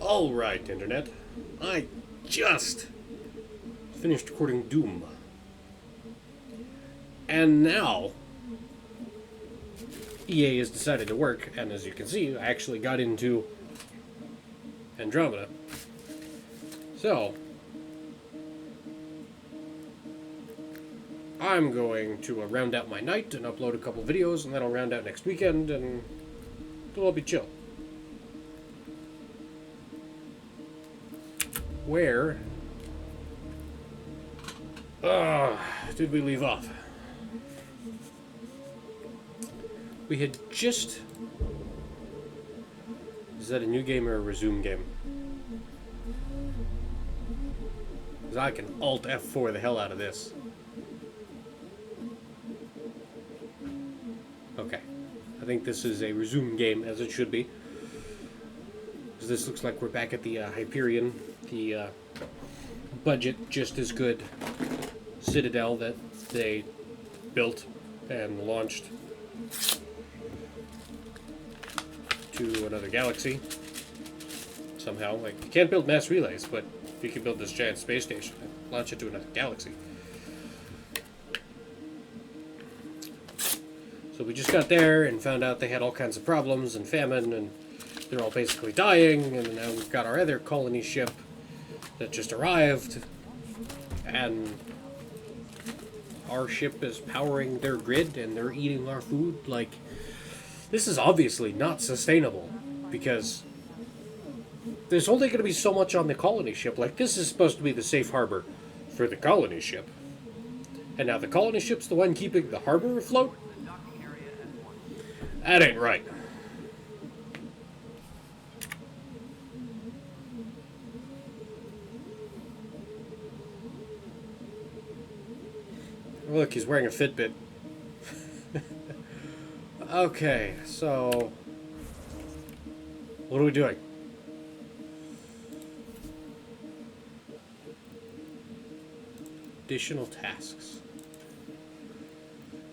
Alright, Internet. I just finished recording Doom. And now, EA has decided to work, and as you can see, I actually got into Andromeda. So, I'm going to round out my night and upload a couple videos, and then I'll round out next weekend, and it'll all be chill. Where did we leave off? We had just... Is that a new game or a resume game? Because I can Alt F4 the hell out of this. Okay. I think this is a resume game, as it should be. Because this looks like we're back at the Hyperion. The budget just as good Citadel that they built and launched to another galaxy somehow. Like, you can't build mass relays, but you can build this giant space station and launch it to another galaxy. So we just got there and found out they had all kinds of problems and famine, and they're all basically dying, and now we've got our other colony ship that just arrived, and our ship is powering their grid and they're eating our food. Like, this is obviously not sustainable, because there's only going to be so much on the colony ship. Like, this is supposed to be the safe harbor for the colony ship, and now the colony ship's the one keeping the harbor afloat? That ain't right. Look, he's wearing a Fitbit. Okay, so... what are we doing? Additional tasks.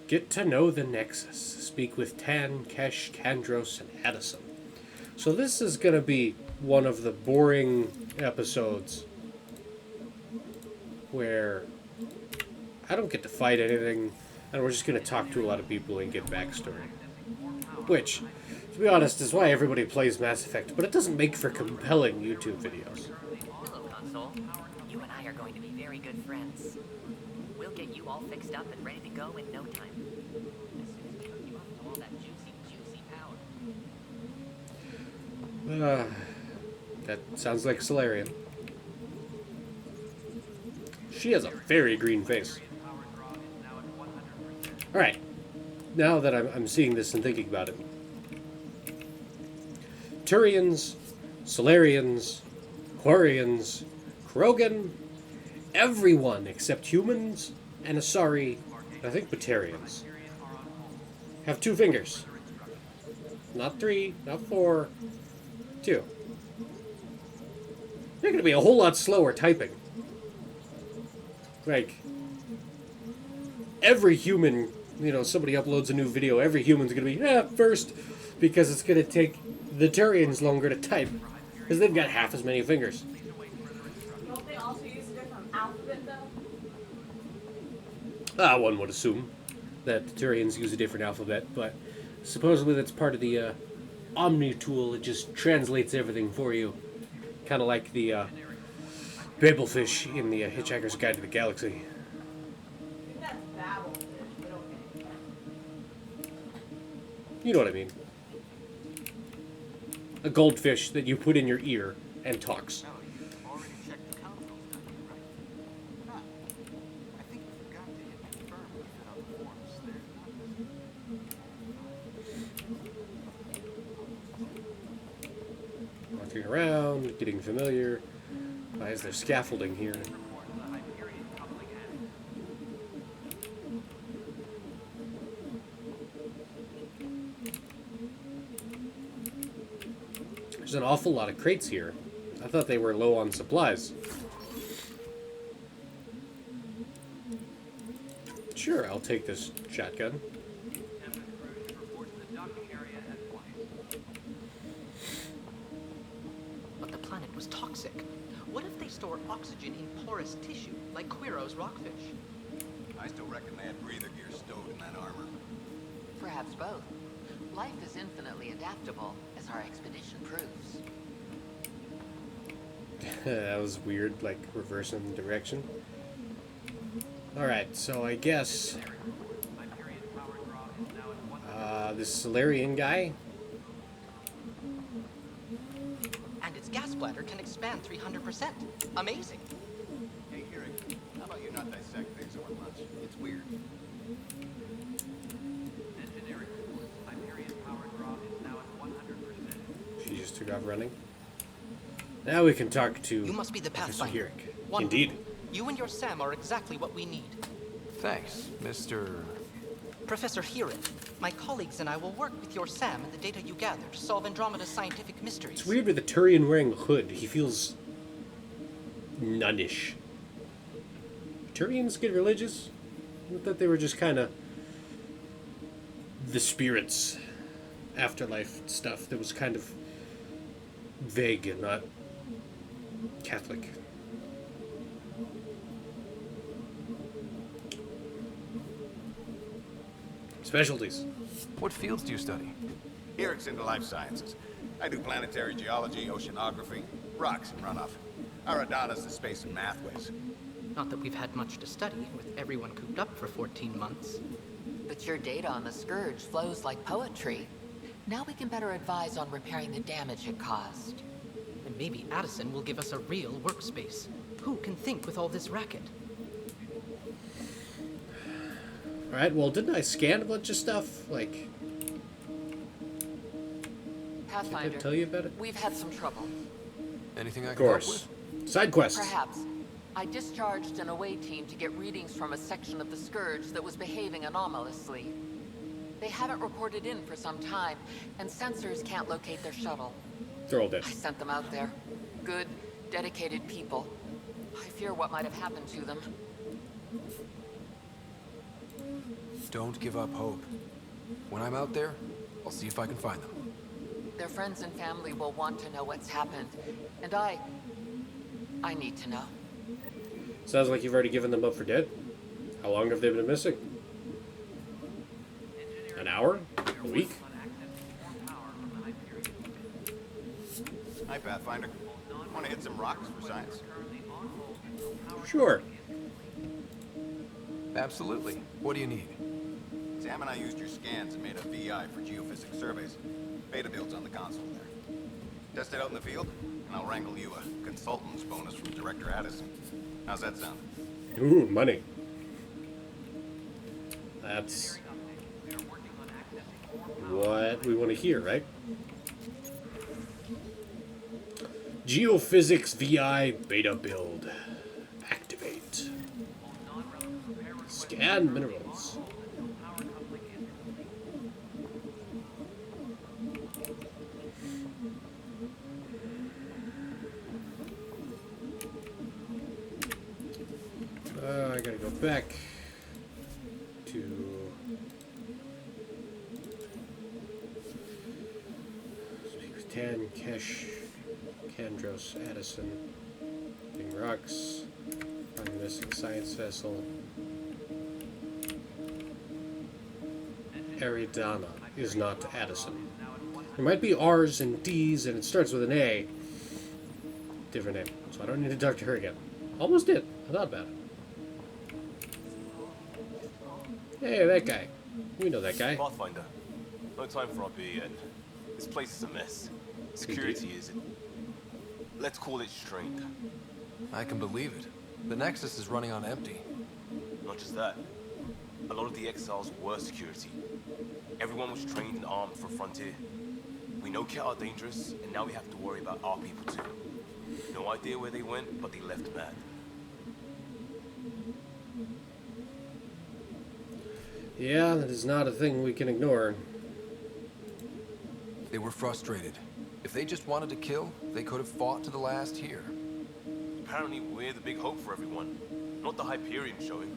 Get to know the Nexus. Speak with Tan, Kesh, Kandros, and Addison. So this is going to be one of the boring episodes where I don't get to fight anything, and we're just going to talk to a lot of people and get backstory. Which, to be honest, is why everybody plays Mass Effect, but it doesn't make for compelling YouTube videos. Hello, Console. You and I are going to be very good friends. We'll get you all fixed up and ready to go in no time. As soon as we hook you up to all that juicy power. That sounds like Solarian. She has a very green face. Alright, now that I'm seeing this and thinking about it. Turians, Solarians, Quarians, Krogan, everyone except humans and Asari, and I think Batarians, have 2 fingers. Not 3, not 4, 2. They're going to be a whole lot slower typing. Like, every human, somebody uploads a new video, every human's going to be, first, because it's going to take the Turians longer to type, because they've got half as many fingers. Don't they also use a different alphabet, though? One would assume that the Turians use a different alphabet, but supposedly that's part of the Omni tool. It just translates everything for you. Kind of like the Babelfish in the Hitchhiker's Guide to the Galaxy. I think that's Babelfish, but okay. You know what I mean. A goldfish that you put in your ear and talks. Already checked the consoles, right? Huh. I think you forgot to hit confirm when you fill out the forms. Walking around, getting familiar. Why is there scaffolding here? There's an awful lot of crates here. I thought they were low on supplies. Sure, I'll take this shotgun. Report to the docking area at once. But the planet toxic? What if they store oxygen in porous tissue, like Quiro's rockfish? I still reckon they had breather gear stowed in that armor. Perhaps both. Life is infinitely adaptable, as our expedition proves. That was weird, like reversing the direction. Alright, so I guess this Solarian guy. And its gas bladder can expand 300%. Amazing. Hey, Eric, how about you not dissect things over lunch? It's weird. She just took off running. Now we can talk to You must be the Professor Pathfinder. Herrick. Wonderful. Indeed. You and your Sam are exactly what we need. Thanks, Mr. Professor Heron, my colleagues and I will work with your Sam and the data you gather to solve Andromeda's scientific mysteries. It's weird with the Turian wearing a hood. He feels nunnish. Turians get religious? I thought they were just kind of the spirits, afterlife stuff that was kind of vague and not Catholic. Specialties. What fields do you study? Eric's into life sciences. I do planetary geology, oceanography, rocks and runoff. Aradana's the space and math whiz. Not that we've had much to study, with everyone cooped up for 14 months. But your data on the Scourge flows like poetry. Now we can better advise on repairing the damage it caused. And maybe Addison will give us a real workspace. Who can think with all this racket? Alright, well, didn't I scan a bunch of stuff? Like, did I Pathfinder, tell you about it? we've had some trouble. Anything I Of can help course. with? Side quests. Perhaps. I discharged an away team to get readings from a section of the Scourge that was behaving anomalously. They haven't reported in for some time, and sensors can't locate their shuttle. They're all dead. I sent them out there. Good, dedicated people. I fear what might have happened to them. Don't give up hope. When I'm out there, I'll see if I can find them. Their friends and family will want to know what's happened. And I need to know. Sounds like you've already given them up for dead. How long have they been missing? An hour? A week? Hi, Pathfinder. Want to hit some rocks for science? Sure. Absolutely. What do you need? Sam and I used your scans and made a VI for geophysics surveys. Beta builds on the console there. Test it out in the field, and I'll wrangle you a consultant's bonus from Director Addison. How's that sound? Ooh, money. That's what we want to hear, right? Geophysics VI beta build. Activate. Scan minerals. I gotta go back to speak with Tan, Kesh, Kandros, Addison, getting rocks, find the missing science vessel. Aridana is not Addison. There might be R's and D's, and it starts with an A. Different name, so I don't need to talk to her again. Almost did. I thought about it. Hey, that guy. We know that guy. Pathfinder, no time for our beer yet. This place is a mess. Security is, let's call it strained. I can believe it. The Nexus is running on empty. Not just that. A lot of the exiles were security. Everyone was trained and armed for Frontier. We know Ket are dangerous, and now we have to worry about our people too. No idea where they went, but they left mad. Yeah, that is not a thing we can ignore. They were frustrated. If they just wanted to kill, they could have fought to the last here. Apparently we're the big hope for everyone. Not the Hyperion showing.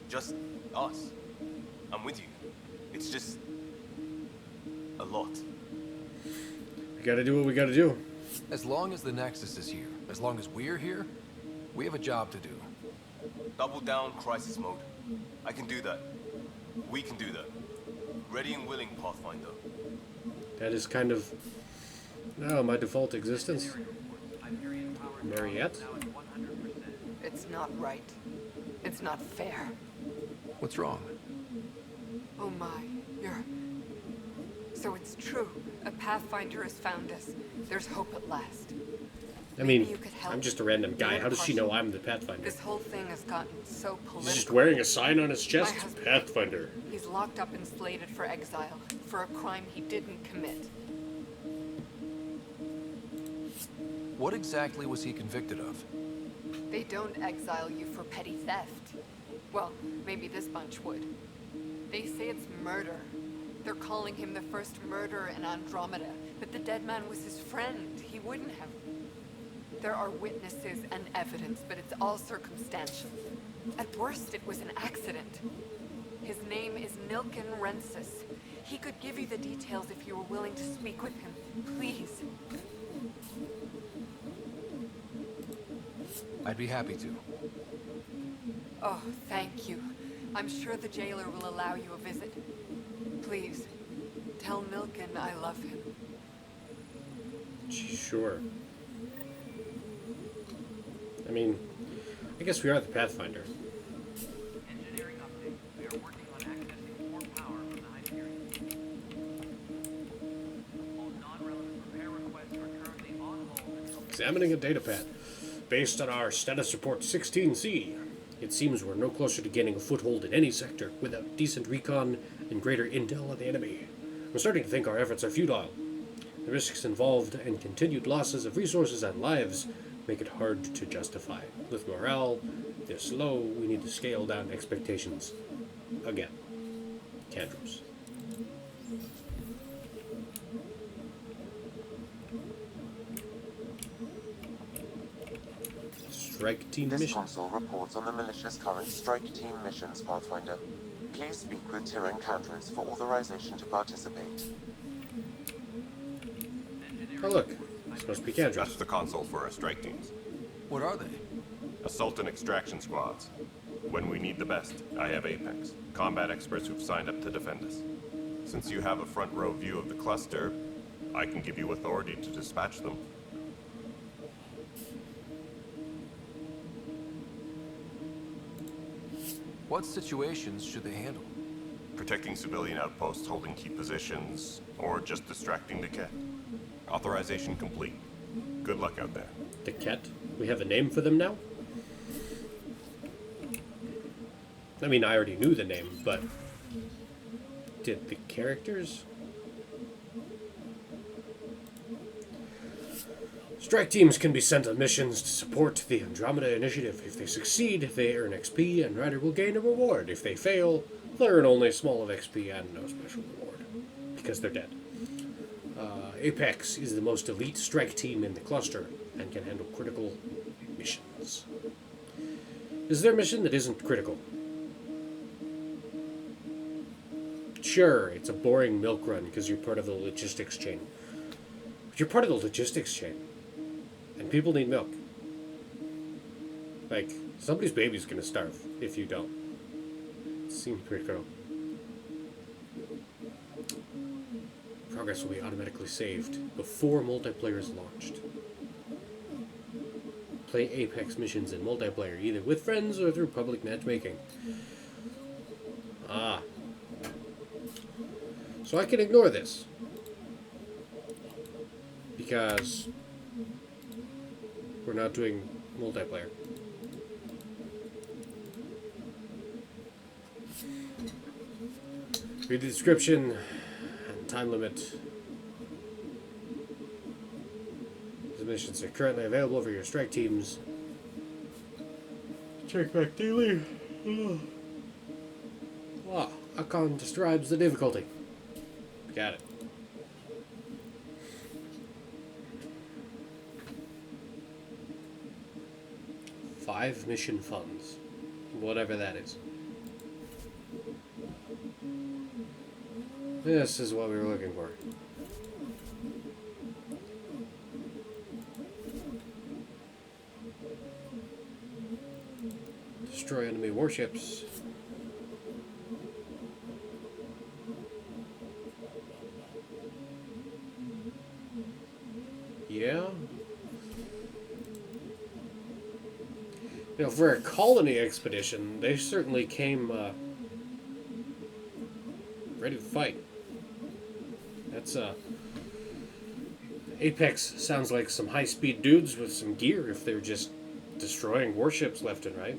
Just us. I'm with you. It's just a lot. We gotta do what we gotta do. As long as the Nexus is here, as long as we're here, we have a job to do. Double down crisis mode. I can do that. We can do that. Ready and willing, Pathfinder. That is kind of... No, my default existence. Mariette? It's not right. It's not fair. What's wrong? Oh my, you're... So it's true. A Pathfinder has found us. There's hope at last. I Maybe mean, you could help. I'm just a random guy. You're How does she know partial. I'm the Pathfinder? This whole thing has gotten so political. He's just wearing a sign on his chest? My husband- Pathfinder. He's locked up and slated for exile for a crime he didn't commit. What exactly was he convicted of? They don't exile you for petty theft. Well, maybe this bunch would. They say it's murder. They're calling him the first murderer in Andromeda, but the dead man was his friend. He wouldn't have. There are witnesses and evidence, but it's all circumstantial. At worst, it was an accident. His name is Nilken Rensis. He could give you the details if you were willing to speak with him. Please. I'd be happy to. Oh, thank you. I'm sure the jailer will allow you a visit. Please, tell Nilken I love him. Sure. I mean, I guess we are the Pathfinder. Engineering update. We are working on accessing more power from the Hyperion. All non-relevant repair requests are currently on hold until... Examining a data pad. Based on our status report 16C, it seems we're no closer to gaining a foothold in any sector without decent recon and greater intel of the enemy. We're starting to think our efforts are futile. The risks involved and continued losses of resources and lives make it hard to justify. With morale this low, we need to scale down expectations. Again. Cantrums. Strike team This mission. console reports on the militia's current strike team missions, Pathfinder. Please speak with Tyrion Candrus for authorization to participate. Oh look, this must be Cantrums. That's the console for our strike teams. What are they? Assault and extraction squads. When we need the best, I have Apex, combat experts who've signed up to defend us. Since you have a front row view of the cluster, I can give you authority to dispatch them. What situations should they handle? Protecting civilian outposts holding key positions, or just distracting the Ket. Authorization complete. Good luck out there. The Ket? We have a name for them now? I mean, I already knew the name, but... did the characters? Strike teams can be sent on missions to support the Andromeda initiative. If they succeed, they earn XP, and Ryder will gain a reward. If they fail, they'll earn only a small of XP and no special reward, because they're dead. Apex is the most elite strike team in the cluster, and can handle critical missions. Is there a mission that isn't critical? Sure, it's a boring milk run, because you're part of the logistics chain. But you're part of the logistics chain. And people need milk. Like, somebody's baby's gonna starve if you don't. Seems pretty cool. Progress will be automatically saved before multiplayer is launched. Play Apex missions in multiplayer, either with friends or through public matchmaking. Ah. So I can ignore this. Because... we're not doing multiplayer. Read the description and time limit. The missions are currently available for your strike teams. Check back daily. Wow, Akon describes the difficulty. Got it. Five mission funds. Whatever that is. This is what we were looking for. destroy enemy warships. Yeah. You know, for a colony expedition, they certainly came ready to fight. That's Apex sounds like some high-speed dudes with some gear if they're just destroying warships left and right.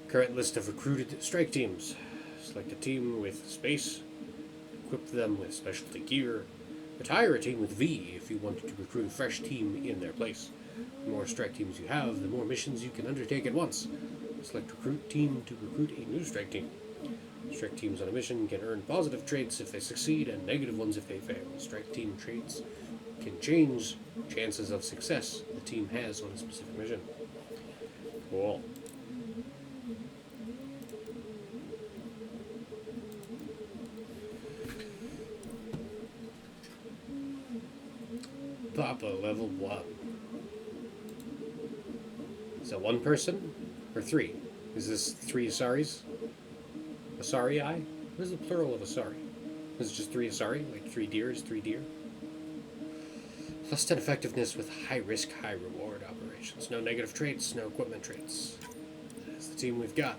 Current list of recruited strike teams. Select a team with space. Equip them with specialty gear. Retire a team with V if you want to recruit a fresh team in their place. The more strike teams you have, the more missions you can undertake at once. Select recruit team to recruit a new strike team. Strike teams on a mission can earn positive traits if they succeed and negative ones if they fail. Strike team traits can change chances of success the team has on a specific mission. Cool. Papa level 1. Is that one person? Or 3? Is this 3 Asaris? Asarii? What is the plural of Asari? Is it just 3 Asari? Like 3 deer is 3 deer? Plus 10 effectiveness with high risk, high reward operations. No negative traits, no equipment traits. That's the team we've got.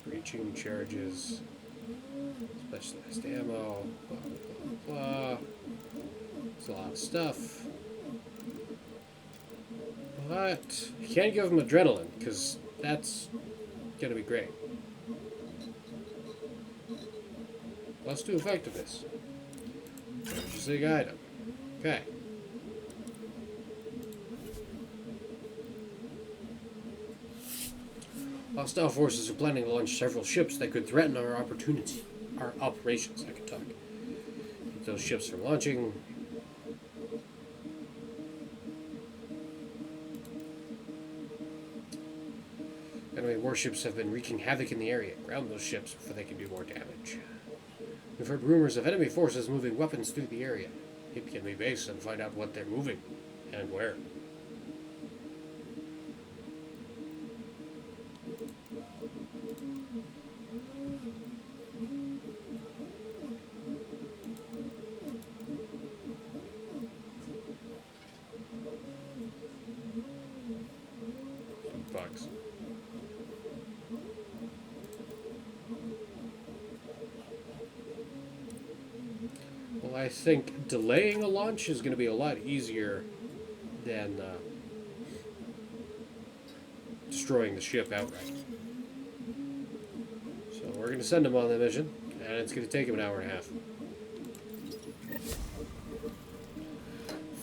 Breaching charges, specialized ammo, blah, blah, blah. It's a lot of stuff. But you can't give them adrenaline, because that's going to be great. Plus 2 effectiveness. Purchasing item. Okay. Hostile forces are planning to launch several ships that could threaten our operations. I can talk. Keep those ships from launching. Enemy warships have been wreaking havoc in the area. Ground those ships before they can do more damage. We've heard rumors of enemy forces moving weapons through the area. Hit the enemy base and find out what they're moving and where. Bugs. Well, I think delaying a launch is going to be a lot easier than destroying the ship outright. So we're going to send him on the mission, and it's going to take him an hour and a half.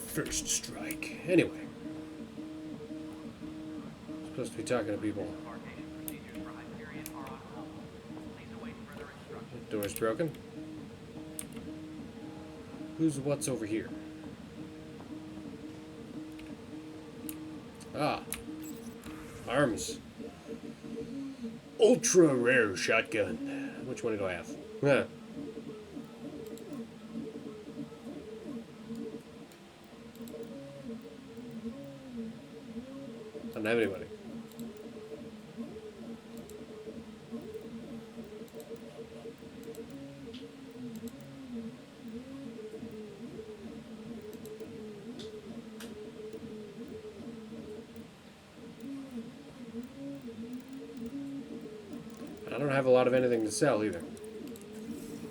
First strike. Anyway. Supposed to be talking to people. Door's broken. What's over here? Ah. Arms. Ultra rare shotgun. Which one do I have? Huh. I don't have anybody. I don't have a lot of anything to sell either.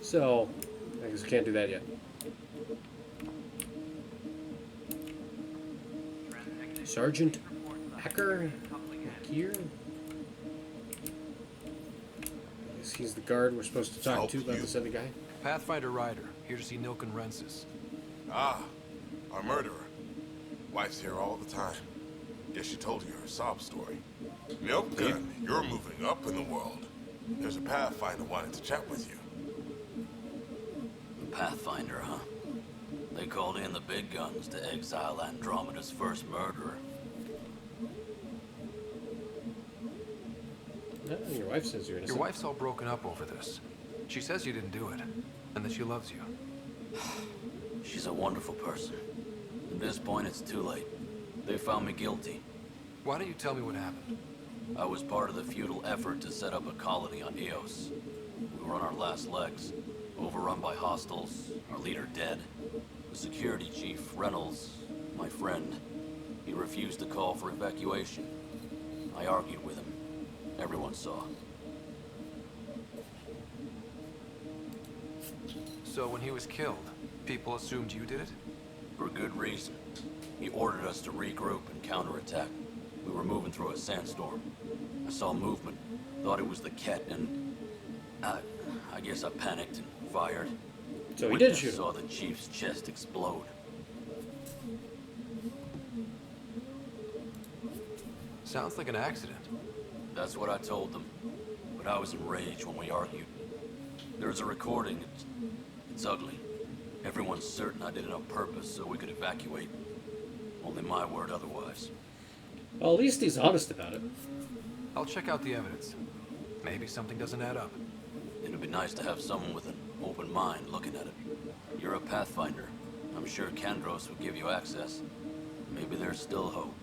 So, I guess I can't do that yet. Sergeant Hacker here. I guess he's the guard we're supposed to talk to about this other guy. Pathfinder Ryder, here to see Nilken Rensis. Ah, our murderer. Wife's here all the time. Guess she told you her sob story. Nilken, you're moving up in the world. There's a Pathfinder wanting to chat with you. Pathfinder, huh? They called in the big guns to exile Andromeda's first murderer. Your wife says you're innocent. Your wife's all broken up over this. She says you didn't do it, and that she loves you. She's a wonderful person. At this point, it's too late. They found me guilty. Why don't you tell me what happened? I was part of the futile effort to set up a colony on Eos. We were on our last legs, overrun by hostiles, our leader dead. The security chief, Reynolds, my friend, he refused to call for evacuation. I argued with him. Everyone saw. So when he was killed, people assumed you did it? For good reason. He ordered us to regroup and counterattack. We were moving through a sandstorm. I saw movement, thought it was the Ket, and I guess I panicked and fired. So he did shoot him. Saw the chief's chest explode. Sounds like an accident. That's what I told them. But I was enraged when we argued. There's a recording. It's ugly. Everyone's certain I did it on purpose so we could evacuate. Only my word otherwise. Well, at least he's honest about it. I'll check out the evidence. Maybe something doesn't add up. It'd be nice to have someone with an open mind looking at it. You're a Pathfinder. I'm sure Kandros would give you access. Maybe there's still hope.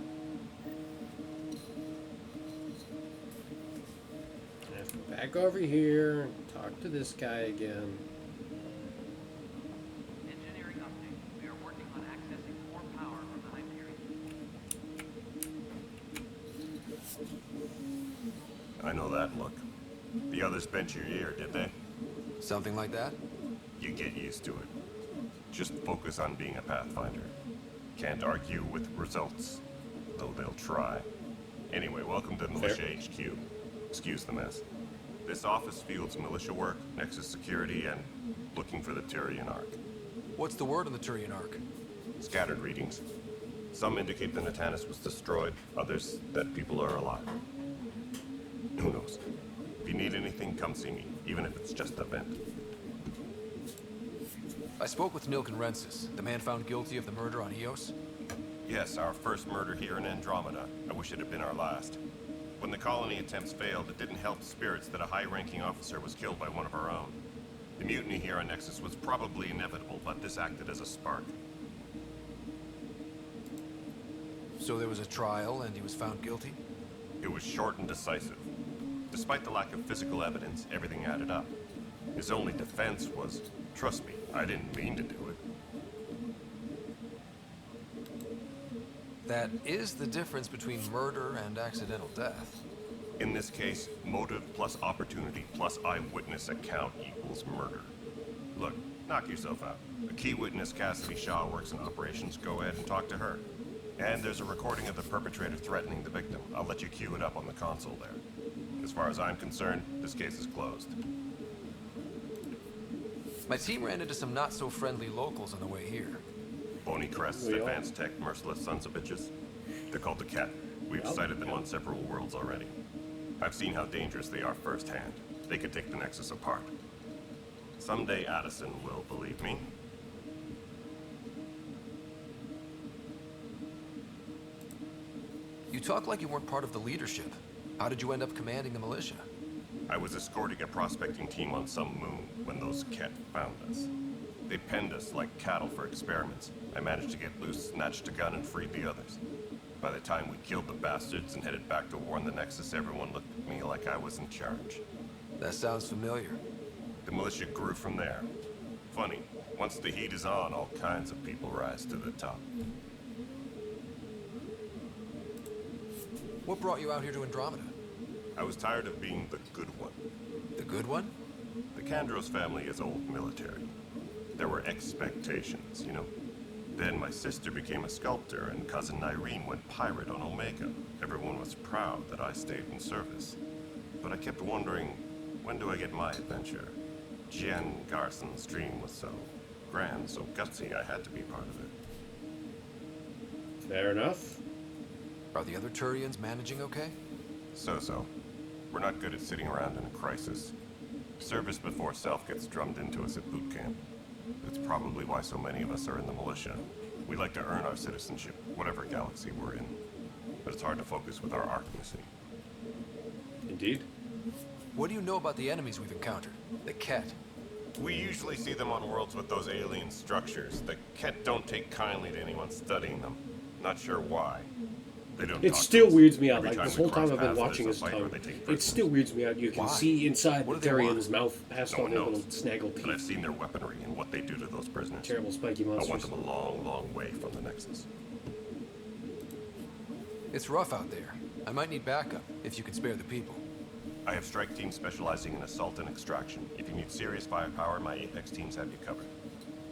I have to go back over here and talk to this guy again. Engineering update. We are working on accessing more power from the Hyperion. I know that look. The others bent your ear, did they? Something like that? You get used to it. Just focus on being a Pathfinder. Can't argue with results, though they'll try. Anyway, welcome to Militia HQ. Excuse the mess. This office fields militia work, Nexus security, and looking for the Turian Ark. What's the word on the Turian Ark? Scattered readings. Some indicate the Natanus was destroyed, others that people are alive. Who knows? If you need anything, come see me, even if it's just a vent. I spoke with Nilken Rensis, the man found guilty of the murder on Eos. Yes, our first murder here in Andromeda. I wish it had been our last. When the colony attempts failed, it didn't help spirits that a high-ranking officer was killed by one of our own. The mutiny here on Nexus was probably inevitable, but this acted as a spark. So there was a trial and he was found guilty? It was short and decisive. Despite the lack of physical evidence, everything added up. His only defense was, trust me, I didn't mean to do it. That is the difference between murder and accidental death. In this case, motive plus opportunity plus eyewitness account equals murder. Look, knock yourself out. A key witness, Cassidy Shaw, works in operations. Go ahead and talk to her. And there's a recording of the perpetrator threatening the victim. I'll let you cue it up on the console there. As far as I'm concerned, this case is closed. My team ran into some not-so-friendly locals on the way here. Bony crests, advanced tech, merciless sons of bitches. They're called the Ket. We've sighted them on several worlds already. I've seen how dangerous they are firsthand. They could take the Nexus apart. Someday Addison will believe me. You talk like you weren't part of the leadership. How did you end up commanding the militia? I was escorting a prospecting team on some moon when those Ket found us. They penned us like cattle for experiments. I managed to get loose, snatched a gun, and freed the others. By the time we killed the bastards and headed back to warn the Nexus, everyone looked at me like I was in charge. That sounds familiar. The militia grew from there. Funny, once the heat is on, all kinds of people rise to the top. What brought you out here to Andromeda? I was tired of being the good one. The good one? The Kandros family is old military. There were expectations, you know. Then my sister became a sculptor and cousin Irene went pirate on Omega. Everyone was proud that I stayed in service. But I kept wondering, when do I get my adventure? Jen Garson's dream was so grand, so gutsy, I had to be part of it. Fair enough. Are the other Turians managing okay? So-so. We're not good at sitting around in a crisis. Service before self gets drummed into us at boot camp. That's probably why so many of us are in the militia. We like to earn our citizenship, whatever galaxy we're in. But it's hard to focus with our arc missing. Indeed. What do you know about the enemies we've encountered? The Ket? We usually see them on worlds with those alien structures. The Ket don't take kindly to anyone studying them. Not sure why. They don't. It talk still to us. weirds me out. Every Like, this we whole time cross I've been paths, watching there's his a fight where tongue, they take it prisoners. still weirds me out. You can Why? see inside What the do they Therian's want? mouth past No all one the knows. little snaggle But I've teeth. seen their weaponry and what they do to those prisoners. Terrible spiky I want monsters. them a long, long way from the Nexus. It's rough out there. I might need backup, if you can spare the people. I have strike teams specializing in assault and extraction. If you need serious firepower, my Apex teams have you covered.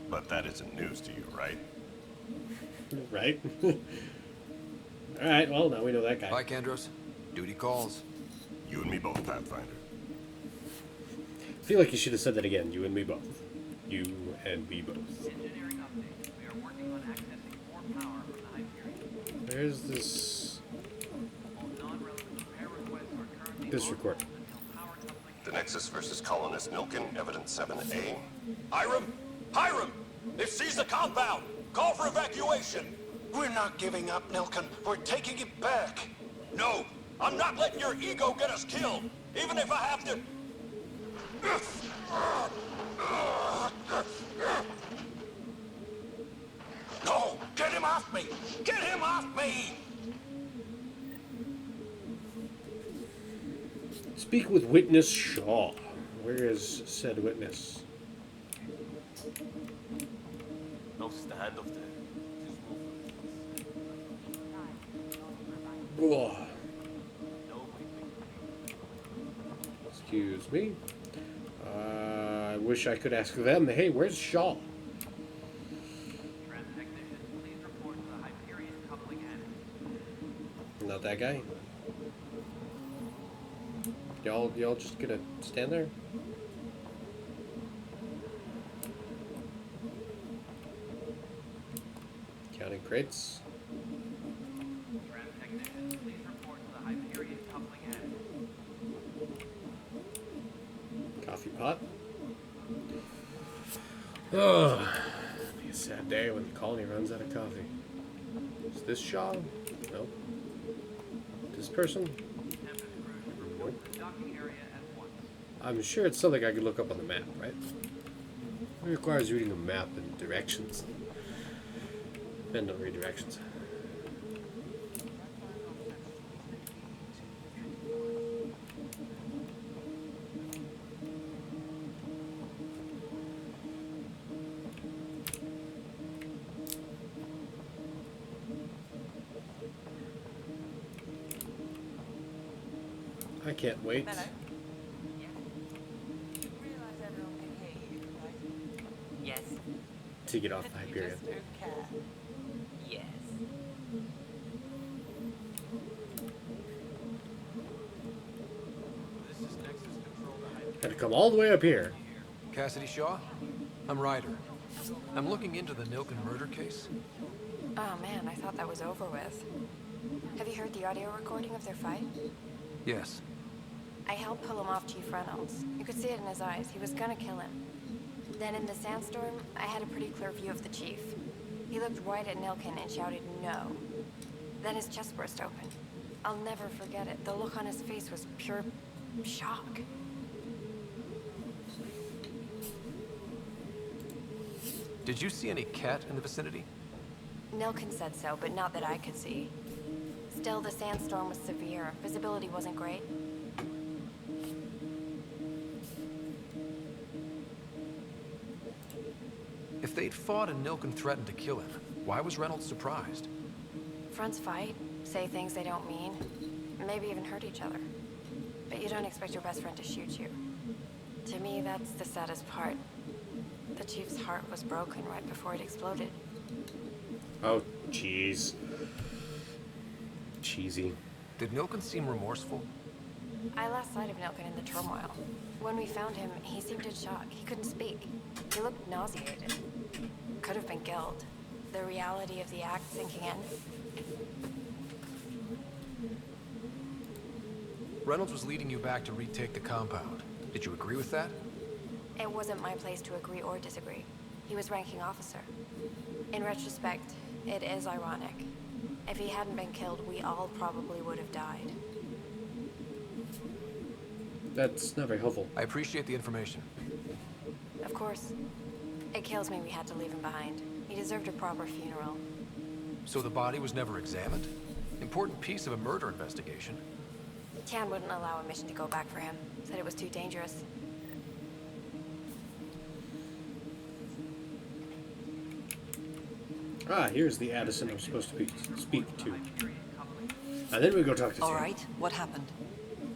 But that isn't news to you, right? Right? Alright, well, now we know that guy. Bye, Kandros. Duty calls. You and me both, Pathfinder. I feel like you should have said that again. You and me both. You and me both. Engineering update. We are working on accessing more power from the Hyperion. There's this... All non-relevant repair requests are currently This on recording. hold until power coupling. The Nexus versus Colonist Nilkin, Evidence 7A. Hiram! Hiram! They've seized the compound! Call for evacuation! We're not giving up, Nilkin. We're taking it back. No! I'm not letting your ego get us killed! Even if I have to... No! Get him off me! Get him off me! Speak with witness Shaw. Where is said witness? No standoff there. Ugh. Excuse me. I wish I could ask them. Hey, where's Shaw? Trans technician, please report to the Hyperion coupling end. Not that guy. Y'all just gonna stand there? Counting crates. Trans technician, please report to the Hyperion coupling end. Coffee pot. Oh, it'll be a sad day when the colony runs out of coffee. Is this Shaw? No. This person? Nope. Docking area at once. I'm sure it's something I could look up on the map, right? It requires reading a map and directions. Men don't read directions. I can't wait Yes. to get off the Hyperion. Yes. Had to come all the way up here. Cassidy Shaw? I'm Ryder. I'm looking into the Nilkin murder case. Oh man, I thought that was over with. Have you heard the audio recording of their fight? Yes. I helped pull him off Chief Reynolds. You could see it in his eyes. He was gonna kill him. Then in the sandstorm, I had a pretty clear view of the chief. He looked right at Nilkin and shouted no. Then his chest burst open. I'll never forget it. The look on his face was pure shock. Did you see any cat in the vicinity? Nilkin said so, but not that I could see. Still, the sandstorm was severe. Visibility wasn't great. If they'd fought and Nilkin threatened to kill him, why was Reynolds surprised? Fronts fight, say things they don't mean, maybe even hurt each other. But you don't expect your best friend to shoot you. To me, that's the saddest part. The chief's heart was broken right before it exploded. Oh, jeez. Cheesy. Did Nilkin seem remorseful? I lost sight of Nilkin in the turmoil. When we found him, he seemed in shock. He couldn't speak. He looked nauseated. Could have been killed. The reality of the act sinking in. Reynolds was leading you back to retake the compound. Did you agree with that? It wasn't my place to agree or disagree. He was ranking officer. In retrospect, it is ironic. If he hadn't been killed, we all probably would have died. That's not very helpful. I appreciate the information. Of course. It kills me we had to leave him behind. He deserved a proper funeral. So the body was never examined? Important piece of a murder investigation. Tan wouldn't allow a mission to go back for him. Said it was too dangerous. Ah, here's the Addison I'm supposed to speak to. And then we go talk to All Tim. right, what happened?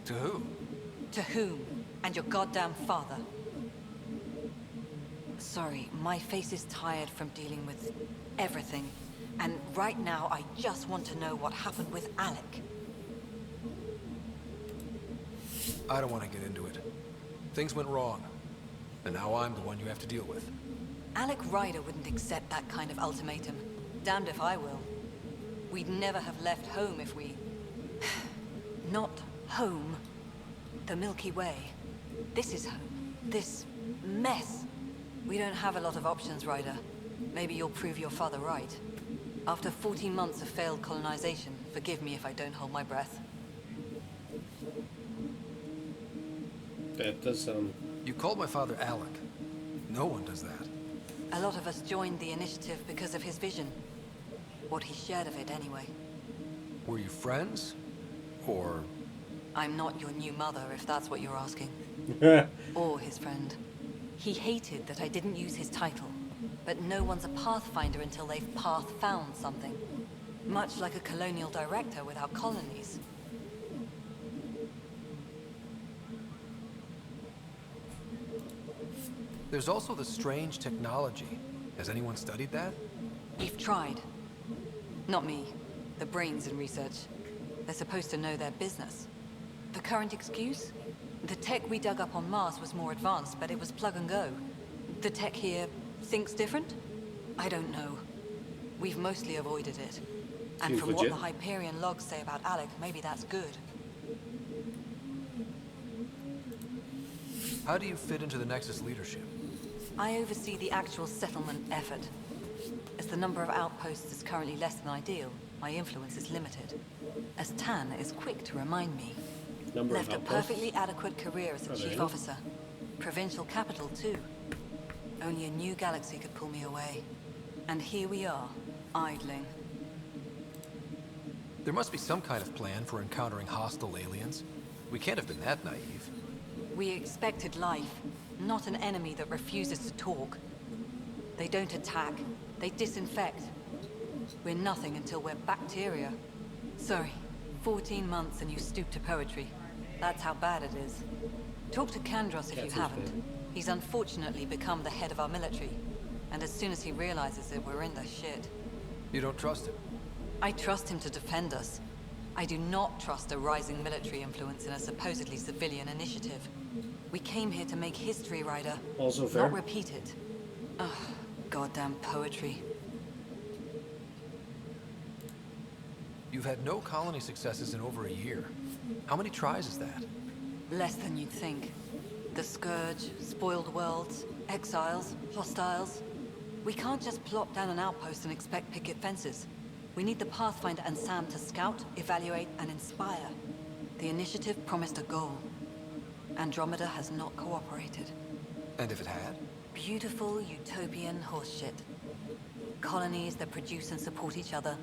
To who? To whom? And your goddamn father. Sorry, my face is tired from dealing with everything. And right now, I just want to know what happened with Alec. I don't want to get into it. Things went wrong. And now I'm the one you have to deal with. Alec Ryder wouldn't accept that kind of ultimatum. Damned if I will. We'd never have left home if we... Not home. The Milky Way. This is home. This mess. We don't have a lot of options, Ryder. Maybe you'll prove your father right. After 14 months of failed colonization, forgive me if I don't hold my breath. That does sound... You called my father Alec. No one does that. A lot of us joined the initiative because of his vision. What he shared of it, anyway. Were you friends? Or... I'm not your new mother, if that's what you're asking. Or his friend. He hated that I didn't use his title. But no one's a pathfinder until they've path-found something. Much like a colonial director without colonies. There's also the strange technology. Has anyone studied that? We've tried. Not me. The brains in research. They're supposed to know their business. The current excuse? The tech we dug up on Mars was more advanced, but it was plug and go. The tech here thinks different? I don't know. We've mostly avoided it. And Seems from legit. what the Hyperion logs say about Alec, maybe that's good. How do you fit into the Nexus leadership? I oversee the actual settlement effort. As the number of outposts is currently less than ideal, my influence is limited. As Tan is quick to remind me. Number Left of a outposts? perfectly adequate career as a Are there chief any? officer. Provincial capital, too. Only a new galaxy could pull me away. And here we are, idling. There must be some kind of plan for encountering hostile aliens. We can't have been that naive. We expected life, not an enemy that refuses to talk. They don't attack, they disinfect. We're nothing until we're bacteria. Sorry, 14 months and you stoop to poetry. That's how bad it is. Talk to Kandros if you haven't. He's unfortunately become the head of our military. And as soon as he realizes it, we're in the shit. You don't trust him? I trust him to defend us. I do not trust a rising military influence in a supposedly civilian initiative. We came here to make history, Ryder. Also fair. Not repeat it. Ugh, goddamn poetry. You've had no colony successes in over a year. How many tries is that? Less than you'd think. The Scourge, spoiled worlds, exiles, hostiles. We can't just plop down an outpost and expect picket fences. We need the Pathfinder and Sam to scout, evaluate, and inspire. The initiative promised a goal. Andromeda has not cooperated. And if it had? Beautiful utopian horseshit. Colonies that produce and support each other.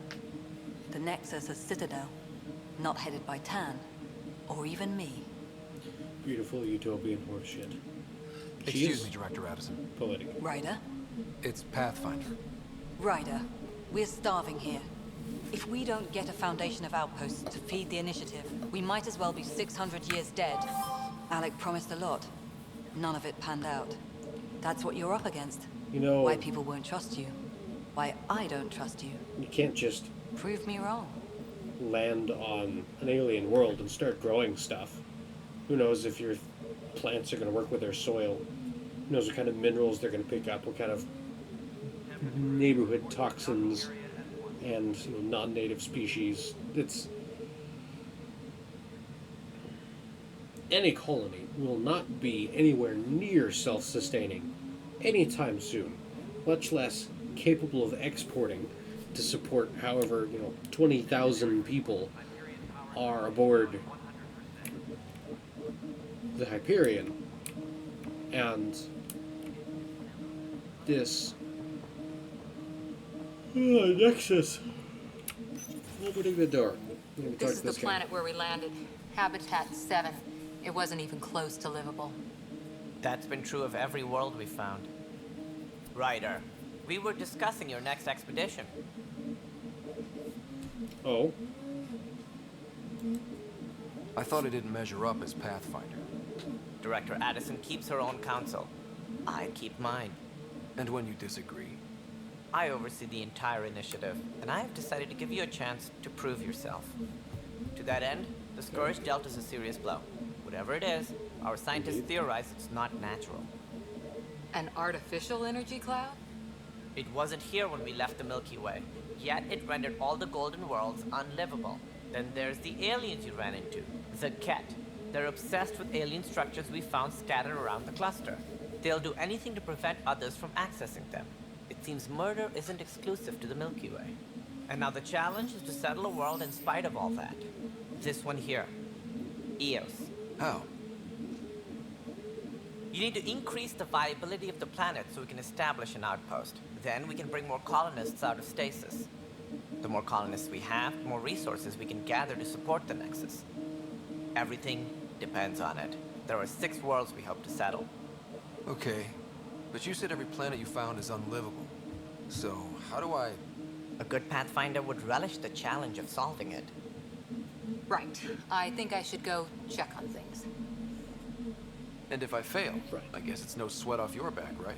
The Nexus a citadel, not headed by Tan, or even me. Beautiful utopian horseshit. Excuse me, Director Addison. Poetic. Ryder? It's Pathfinder. Ryder, we're starving here. If we don't get a foundation of outposts to feed the initiative, we might as well be 600 years dead. Alec promised a lot. None of it panned out. That's what you're up against. You know... Why people won't trust you. Why I don't trust you. You can't just... Prove me wrong. Land on an alien world and start growing stuff. Who knows if your plants are going to work with their soil? Who knows what kind of minerals they're going to pick up? What kind of neighborhood toxins and non-native species? It's... Any colony will not be anywhere near self-sustaining anytime soon, much less capable of exporting to support however, 20,000 people are aboard the Hyperion. And this Nexus. Opening the door. This is the planet where we landed. Habitat 7. It wasn't even close to livable. That's been true of every world we've found. Ryder, we were discussing your next expedition. Oh? I thought it didn't measure up as Pathfinder. Director Addison keeps her own counsel. I keep mine. And when you disagree? I oversee the entire initiative, and I have decided to give you a chance to prove yourself. To that end, the Scourge dealt us a serious blow. Whatever it is, our scientists theorize it's not natural. An artificial energy cloud? It wasn't here when we left the Milky Way, yet it rendered all the golden worlds unlivable. Then there's the aliens you ran into, the Ket. They're obsessed with alien structures we found scattered around the cluster. They'll do anything to prevent others from accessing them. It seems murder isn't exclusive to the Milky Way. And now the challenge is to settle a world in spite of all that. This one here. Eos. How? You need to increase the viability of the planet so we can establish an outpost. Then we can bring more colonists out of stasis. The more colonists we have, the more resources we can gather to support the Nexus. Everything depends on it. There are 6 worlds we hope to settle. Okay, but you said every planet you found is unlivable. So, how do I... A good Pathfinder would relish the challenge of solving it. Right. I think I should go check on things. And if I fail, I guess it's no sweat off your back, right?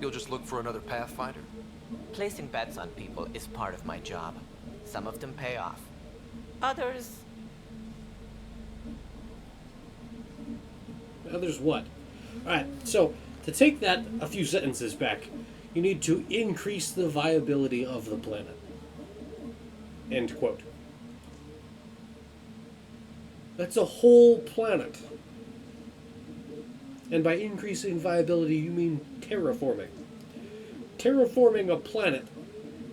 You'll just look for another Pathfinder? Placing bets on people is part of my job. Some of them pay off. Others... Others what? Alright, so, to take that a few sentences back, you need to increase the viability of the planet. End quote. That's a whole planet. And by increasing viability, you mean terraforming. Terraforming a planet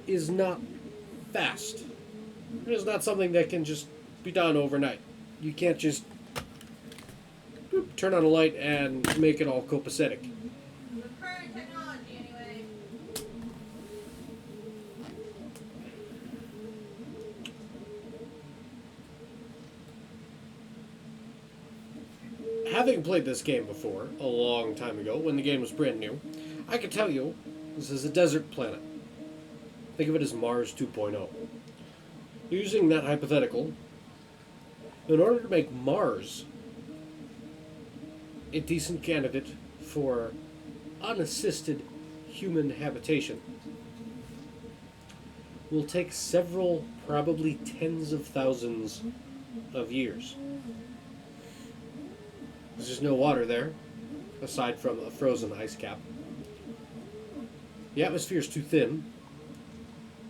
is not fast. It is not something that can just be done overnight. You can't just turn on a light and make it all copacetic. With current technology, anyway. Having played this game before, a long time ago, when the game was brand new, I can tell you this is a desert planet. Think of it as Mars 2.0. Using that hypothetical, in order to make Mars a decent candidate for unassisted human habitation, will take several, probably tens of thousands of years. There's just no water there, aside from a frozen ice cap. The atmosphere's too thin,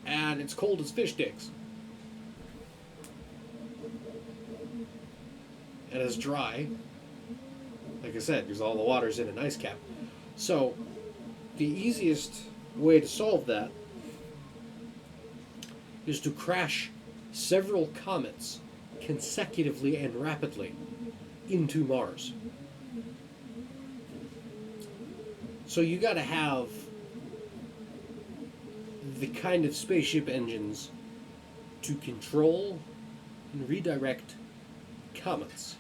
and it's cold as fish sticks. And it's dry. Like I said, because all the water's in an ice cap. So, the easiest way to solve that is to crash several comets consecutively and rapidly into Mars. So you gotta have the kind of spaceship engines to control and redirect comets,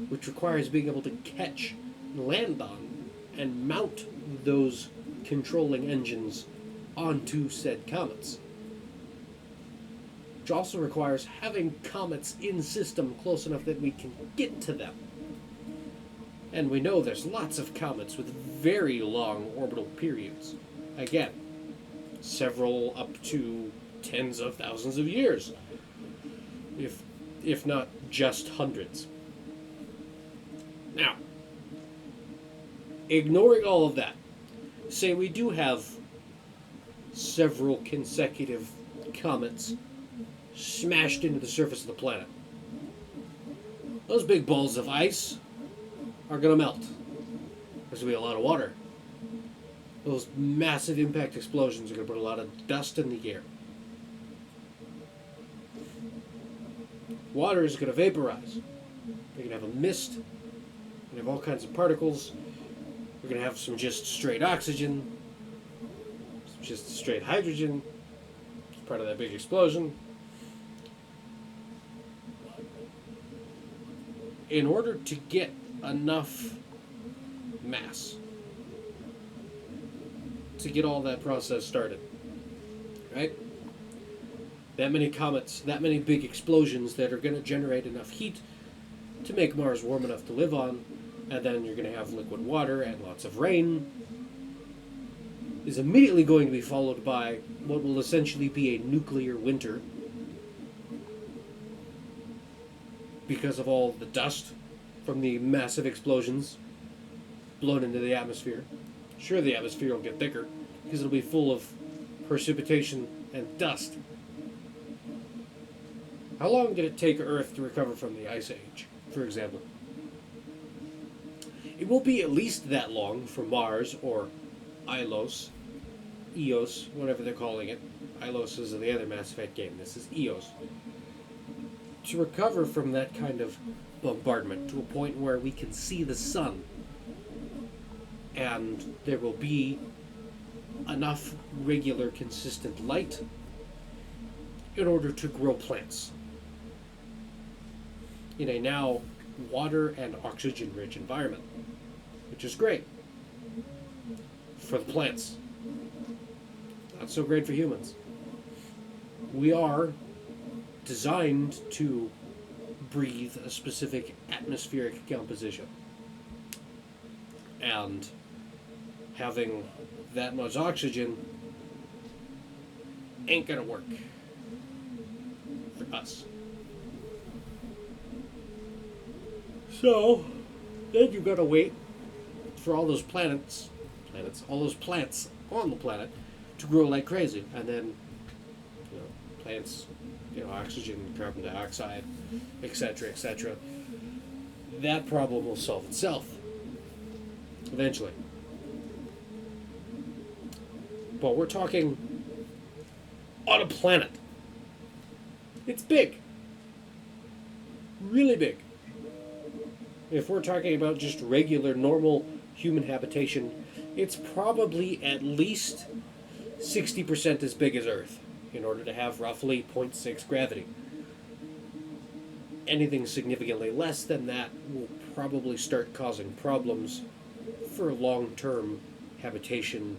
which requires being able to catch, land on, and mount those controlling engines onto said comets. Which also requires having comets in system close enough that we can get to them. And we know there's lots of comets with very long orbital periods. Again, several up to tens of thousands of years, if not just hundreds. Now, ignoring all of that, say we do have several consecutive comets smashed into the surface of the planet. Those big balls of ice are going to melt. There's going to be a lot of water. Those massive impact explosions are going to put a lot of dust in the air. Water is going to vaporize. You're going to have a mist. You're going to have all kinds of particles. You're going to have some just straight oxygen. Some just straight hydrogen. It's part of that big explosion. In order to get enough mass to get all that process started, right? That many comets, that many big explosions that are going to generate enough heat to make Mars warm enough to live on, and then you're going to have liquid water and lots of rain, is immediately going to be followed by what will essentially be a nuclear winter because of all the dust from the massive explosions blown into the atmosphere. Sure, the atmosphere will get thicker because it'll be full of precipitation and dust. How long did it take Earth to recover from the Ice Age, for example? It will be at least that long for Mars or Ilos, Eos, whatever they're calling it. Ilos is the other Mass Effect game. This is Eos. To recover from that kind of bombardment to a point where we can see the sun and there will be enough regular, consistent light in order to grow plants in a now water and oxygen-rich environment, which is great for the plants. Not so great for humans. We are designed to breathe a specific atmospheric composition. And having that much oxygen ain't gonna work for us. So, then you gotta wait for all those all those plants on the planet to grow like crazy. And then, plants, oxygen, carbon dioxide, etc., etc. That problem will solve itself eventually. But we're talking on a planet. It's big. Really big. If we're talking about just regular, normal human habitation, it's probably at least 60% as big as Earth in order to have roughly 0.6 gravity. Anything significantly less than that will probably start causing problems for long-term habitation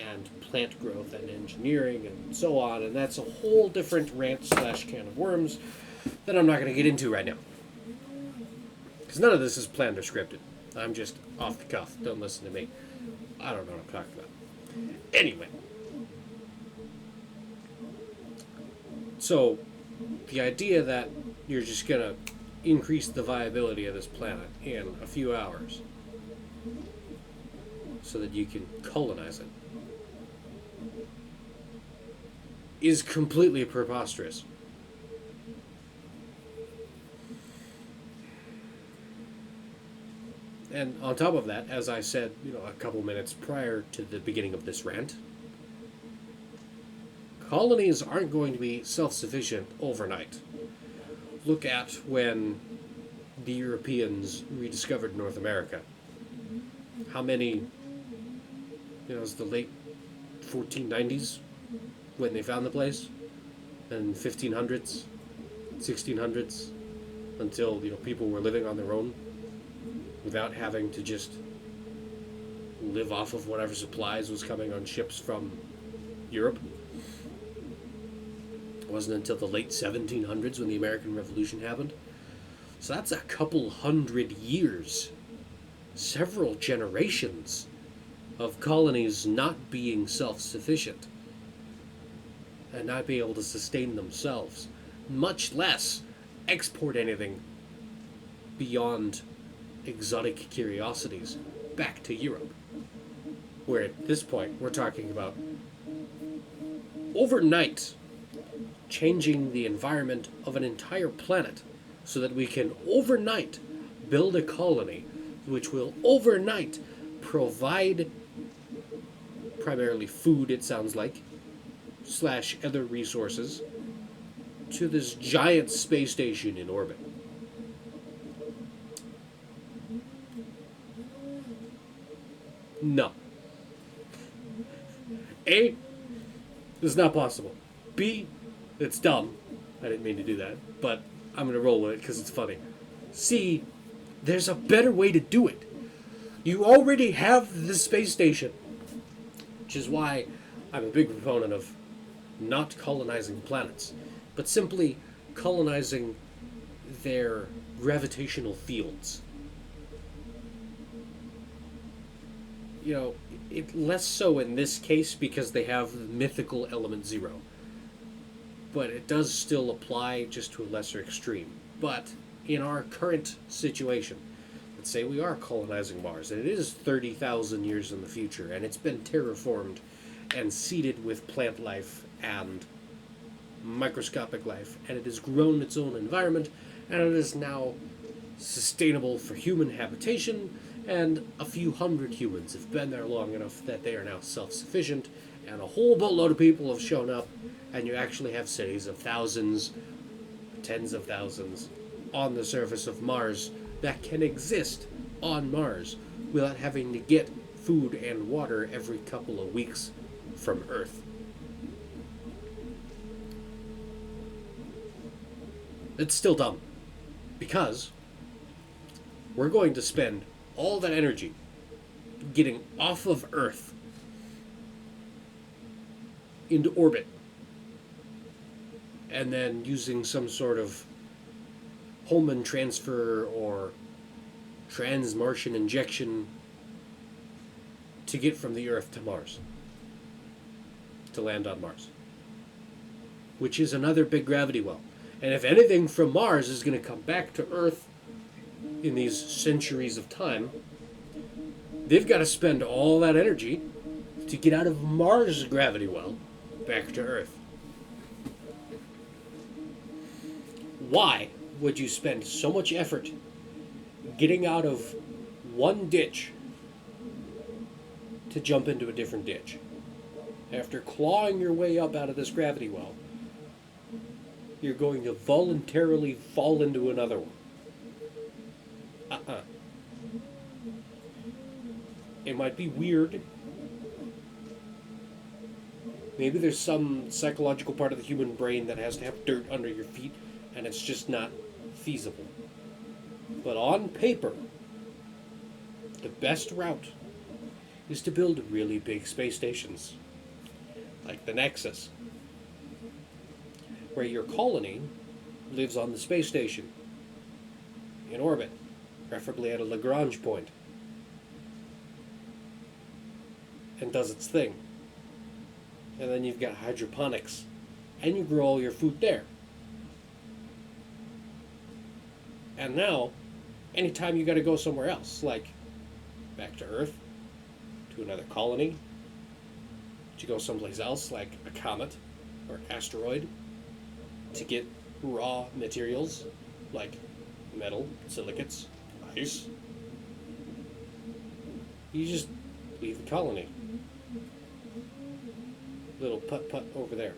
and plant growth and engineering and so on, and that's a whole different rant/can of worms that I'm not going to get into right now. Because none of this is planned or scripted. I'm just off the cuff. Don't listen to me. I don't know what I'm talking about. Anyway. So, the idea that you're just going to increase the viability of this planet in a few hours so that you can colonize it is completely preposterous. And on top of that, as I said, a couple minutes prior to the beginning of this rant, colonies aren't going to be self-sufficient overnight. Look at when the Europeans rediscovered North America. How many, it was the late 1490s when they found the place, and 1500s, 1600s, until, people were living on their own without having to just live off of whatever supplies was coming on ships from Europe. It wasn't until the late 1700s when the American Revolution happened. So that's a couple hundred years, several generations of colonies not being self-sufficient and not being able to sustain themselves, much less export anything beyond exotic curiosities back to Europe. Where at this point, we're talking about overnight changing the environment of an entire planet so that we can overnight build a colony which will overnight provide primarily food, it sounds like, / other resources to this giant space station in orbit. No. A, it's not possible. B, it's dumb. I didn't mean to do that, but I'm going to roll with it because it's funny. C, there's a better way to do it. You already have the space station, which is why I'm a big proponent of not colonizing planets, but simply colonizing their gravitational fields. You know, less so in this case because they have the mythical element 0. But it does still apply just to a lesser extreme. But in our current situation, let's say we are colonizing Mars, and it is 30,000 years in the future, and it's been terraformed and seeded with plant life and microscopic life, and it has grown its own environment, and it is now sustainable for human habitation, and a few hundred humans have been there long enough that they are now self-sufficient, and a whole boatload of people have shown up, and you actually have cities of thousands, tens of thousands, on the surface of Mars that can exist on Mars without having to get food and water every couple of weeks from Earth. It's still dumb, because we're going to spend all that energy getting off of Earth into orbit, and then using some sort of Holman transfer or trans-Martian injection to get from the Earth to Mars, to land on Mars, which is another big gravity well. And if anything from Mars is going to come back to Earth in these centuries of time, they've got to spend all that energy to get out of Mars' gravity well back to Earth. Why would you spend so much effort getting out of one ditch to jump into a different ditch? After clawing your way up out of this gravity well, you're going to voluntarily fall into another one. It might be weird. Maybe there's some psychological part of the human brain that has to have dirt under your feet, and it's just not feasible. But on paper, the best route is to build really big space stations, like the Nexus, where your colony lives on the space station, in orbit, preferably at a Lagrange point, and does its thing. And then you've got hydroponics, and you grow all your food there. And now, anytime you got to go somewhere else, like back to Earth, to another colony, to go someplace else, like a comet or asteroid, to get raw materials like metal, silicates, ice, you just leave the colony. Little putt-putt over there.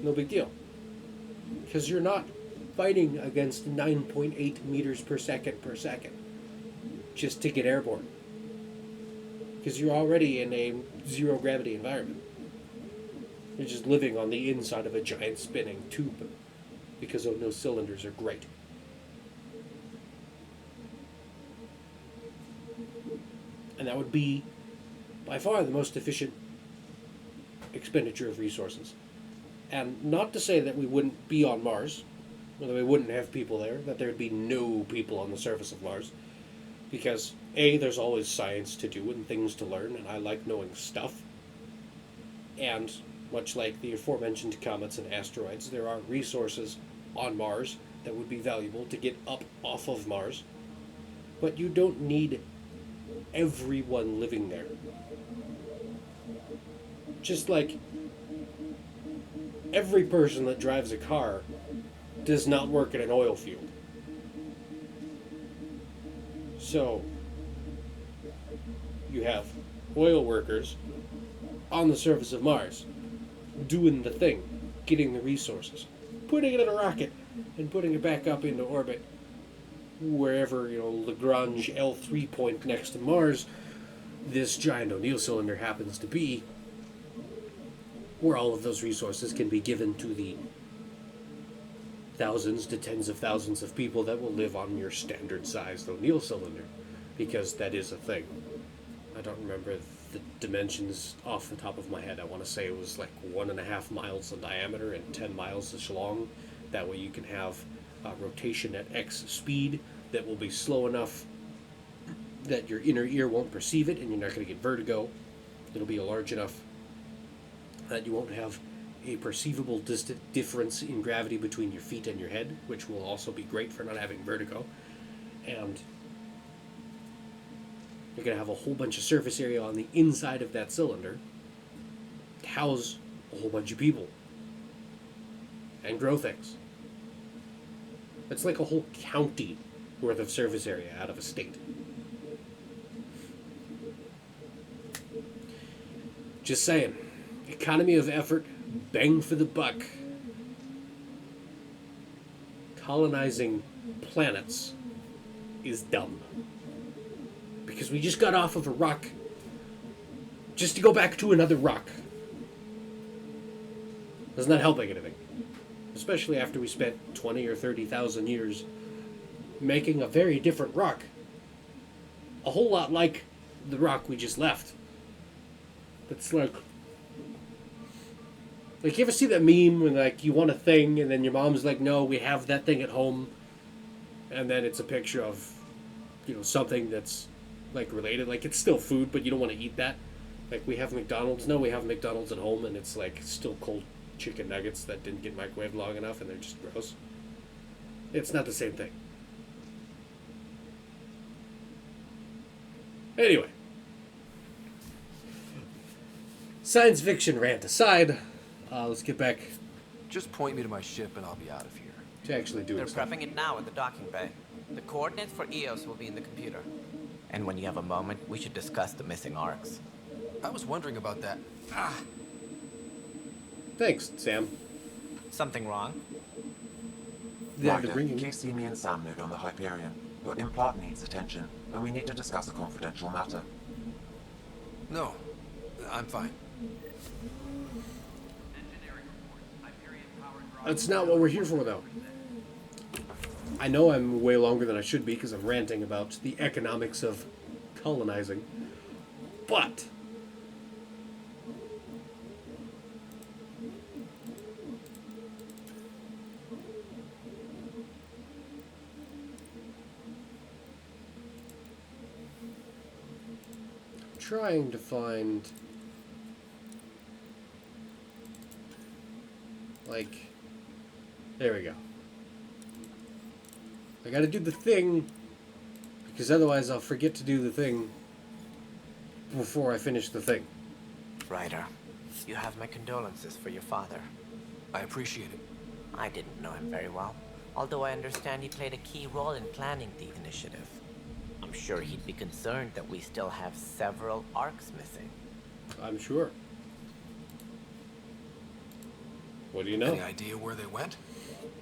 No big deal. Because you're not fighting against 9.8 meters per second just to get airborne. Because you're already in a zero gravity environment. You're just living on the inside of a giant spinning tube because no cylinders are great. And that would be by far the most efficient expenditure of resources. And not to say that we wouldn't be on Mars, or that we wouldn't have people there, that there would be no people on the surface of Mars, because A, there's always science to do and things to learn, and I like knowing stuff. And much like the aforementioned comets and asteroids, there are resources on Mars that would be valuable to get up off of Mars. But you don't need everyone living there. Just like every person that drives a car does not work in an oil field. So, you have oil workers on the surface of Mars doing the thing, getting the resources, putting it in a rocket and putting it back up into orbit wherever, Lagrange L3 point next to Mars, this giant O'Neill cylinder happens to be, where all of those resources can be given to the thousands to tens of thousands of people that will live on your standard-sized O'Neill cylinder, because that is a thing. I don't remember the dimensions off the top of my head. I want to say it was like 1.5 miles in diameter and 10 miles long. That way you can have rotation at X speed that will be slow enough that your inner ear won't perceive it and you're not going to get vertigo. It'll be large enough that you won't have a perceivable difference in gravity between your feet and your head, which will also be great for not having vertigo. And you're going to have a whole bunch of surface area on the inside of that cylinder to house a whole bunch of people and grow things. It's like a whole county worth of surface area out of a state. Just saying. Economy of effort, bang for the buck. Colonizing planets is dumb. Because we just got off of a rock just to go back to another rock. That's not helping anything. Especially after we spent 20 or 30,000 years making a very different rock. A whole lot like the rock we just left. It's like you ever see that meme when you want a thing and then your mom's like, no, we have that thing at home, and then it's a picture of something that's related, it's still food but you don't want to eat that. We have McDonald's. No, we have McDonald's at home and it's still cold chicken nuggets that didn't get microwaved long enough and they're just gross. It's not the same thing. Anyway, science fiction rant aside, let's get back. Just point me to my ship and I'll be out of here. To actually do They're it. prepping it now in the docking bay. The coordinates for EOS will be in the computer. And when you have a moment, we should discuss the missing arcs. I was wondering about that. Thanks, Sam. Something wrong? Ryder, please see me and Sam node on the Hyperion. Your implant needs attention, and we need to discuss a confidential matter. No, I'm fine. That's not what we're here for, though. I know I'm way longer than I should be because I'm ranting about the economics of colonizing, but I'm trying to find there we go. I gotta do the thing, because otherwise I'll forget to do the thing before I finish the thing. Ryder, you have my condolences for your father. I appreciate it. I didn't know him very well, although I understand he played a key role in planning the initiative. I'm sure he'd be concerned that we still have several arcs missing. I'm sure. What do you know? Any idea where they went?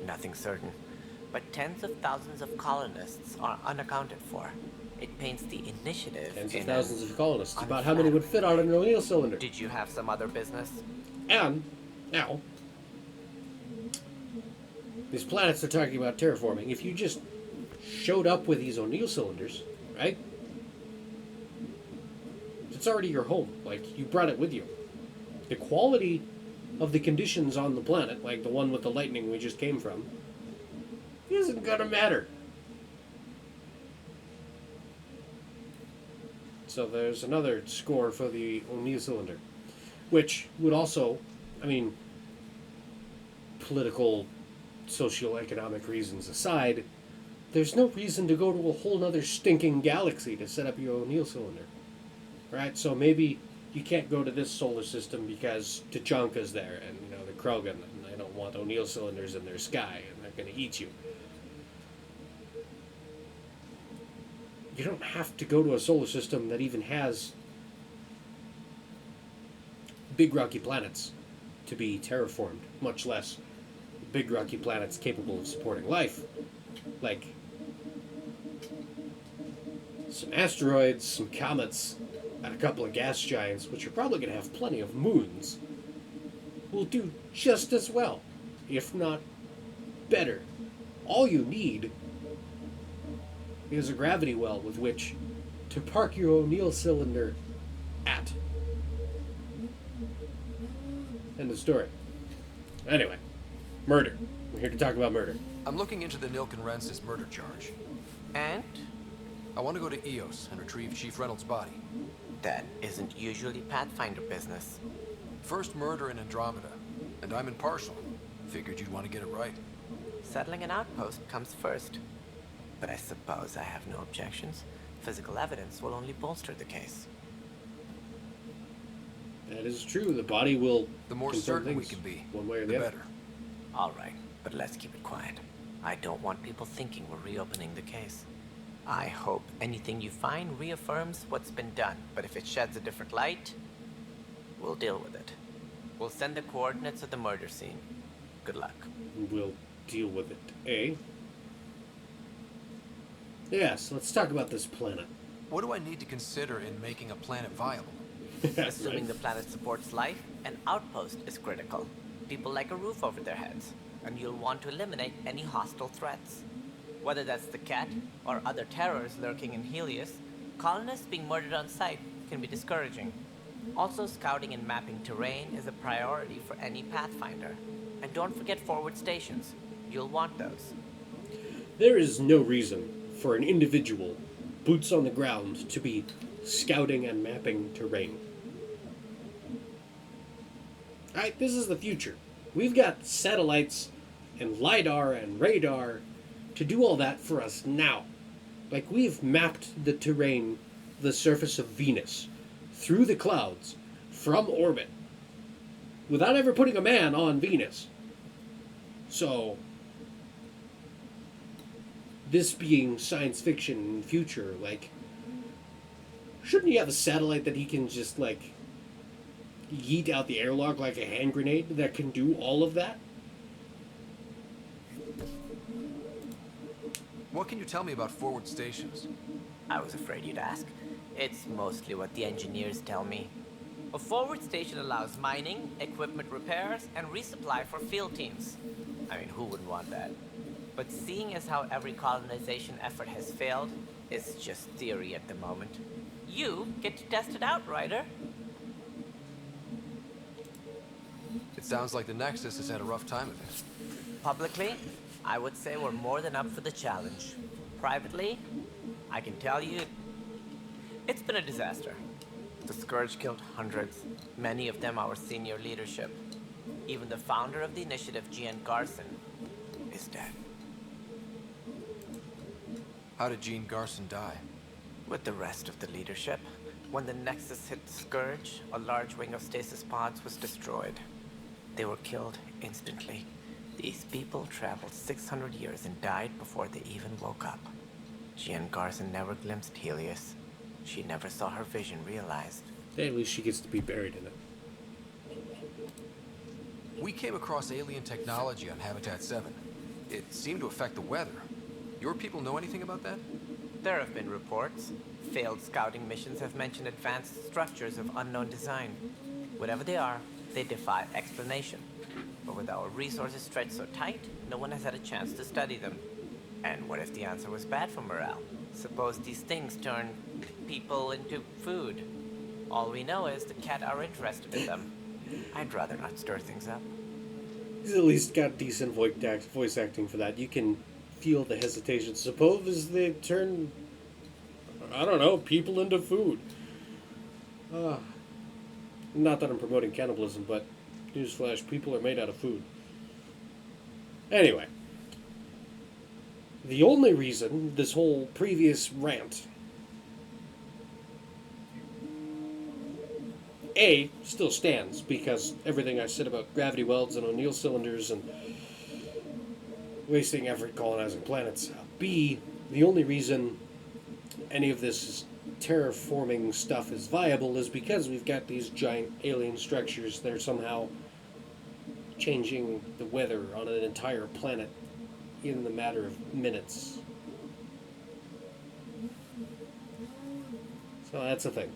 Nothing certain. But tens of thousands of colonists are unaccounted for. It paints the initiative Tens in of thousands of colonists. About how many would fit on an O'Neill cylinder? Did you have some other business? And now, these planets they're talking about terraforming. If you just showed up with these O'Neill cylinders, right? It's already your home. You brought it with you. The quality of the conditions on the planet, like the one with the lightning we just came from, isn't gonna matter. So there's another score for the O'Neill cylinder, which would also, political, socioeconomic reasons aside, there's no reason to go to a whole nother stinking galaxy to set up your O'Neill cylinder, right? So maybe you can't go to this solar system because Tachanka's there and the Krogan, and they don't want O'Neill cylinders in their sky and they're going to eat you. You don't have to go to a solar system that even has big rocky planets to be terraformed, much less big rocky planets capable of supporting life. some asteroids, some comets, and a couple of gas giants, which are probably going to have plenty of moons, will do just as well, if not better. All you need is a gravity well with which to park your O'Neill cylinder at. End of story. Anyway, murder. We're here to talk about murder. I'm looking into the Nilken Rensis murder charge. And? I want to go to Eos and retrieve Chief Reynolds' body. That isn't usually Pathfinder business. First murder in Andromeda, and I'm impartial. Figured you'd want to get it right. Settling an outpost comes first. But I suppose I have no objections. Physical evidence will only bolster the case. That is true. The body will. The more certain we can be, one way or the the other. better. All right, but let's keep it quiet. I don't want people thinking we're reopening the case. I hope anything you find reaffirms what's been done, but if it sheds a different light, we'll deal with it. We'll send the coordinates of the murder scene. Good luck. We'll deal with it, eh? Yes, let's talk about this planet. What do I need to consider in making a planet viable? Assuming the planet supports life, an outpost is critical. People like a roof over their heads, and you'll want to eliminate any hostile threats. Whether that's the cat or other terrors lurking in Helios, colonists being murdered on sight can be discouraging. Also, scouting and mapping terrain is a priority for any Pathfinder. And don't forget forward stations. You'll want those. There is no reason for an individual, boots on the ground, to be scouting and mapping terrain. Alright, this is the future. We've got satellites and LiDAR and radar to do all that for us now. Like, we've mapped the terrain, the surface of Venus, through the clouds, from orbit, without ever putting a man on Venus. So, this being science fiction and future, like, shouldn't you have a satellite that he can just, like, yeet out the airlock like a hand grenade that can do all of that? What can you tell me about forward stations? I was afraid you'd ask. It's mostly what the engineers tell me. A forward station allows mining, equipment repairs, and resupply for field teams. I mean, who wouldn't want that? But seeing as how every colonization effort has failed, it's just theory at the moment. You get to test it out, Ryder. It sounds like the Nexus has had a rough time of it. Publicly, I would say we're more than up for the challenge. Privately, I can tell you, it's been a disaster. The Scourge killed hundreds, many of them our senior leadership. Even the founder of the initiative, Jean Garson, is dead. How did Jean Garson die? With the rest of the leadership. When the Nexus hit the Scourge, a large wing of stasis pods was destroyed. They were killed instantly. These people traveled 600 years and died before they even woke up. Jean Garson never glimpsed Helios. She never saw her vision realized. At least she gets to be buried in it. We came across alien technology on Habitat 7. It seemed to affect the weather. Your people know anything about that? There have been reports. Failed scouting missions have mentioned advanced structures of unknown design. Whatever they are, they defy explanation. But with our resources stretched so tight, no one has had a chance to study them. And what if the answer was bad for morale? Suppose these things turn people into food. All we know is the cat are interested in them. I'd rather not stir things up. He's at least got decent voice acting for that. You can feel the hesitation. Suppose they turn, I don't know, people into food. Not that I'm promoting cannibalism, but newsflash, people are made out of food. Anyway. The only reason this whole previous rant still stands, because everything I said about gravity welds and O'Neill cylinders and wasting effort colonizing planets. B, the only reason any of this terraforming stuff is viable is because we've got these giant alien structures that are somehow changing the weather on an entire planet in the matter of minutes. So that's a thing.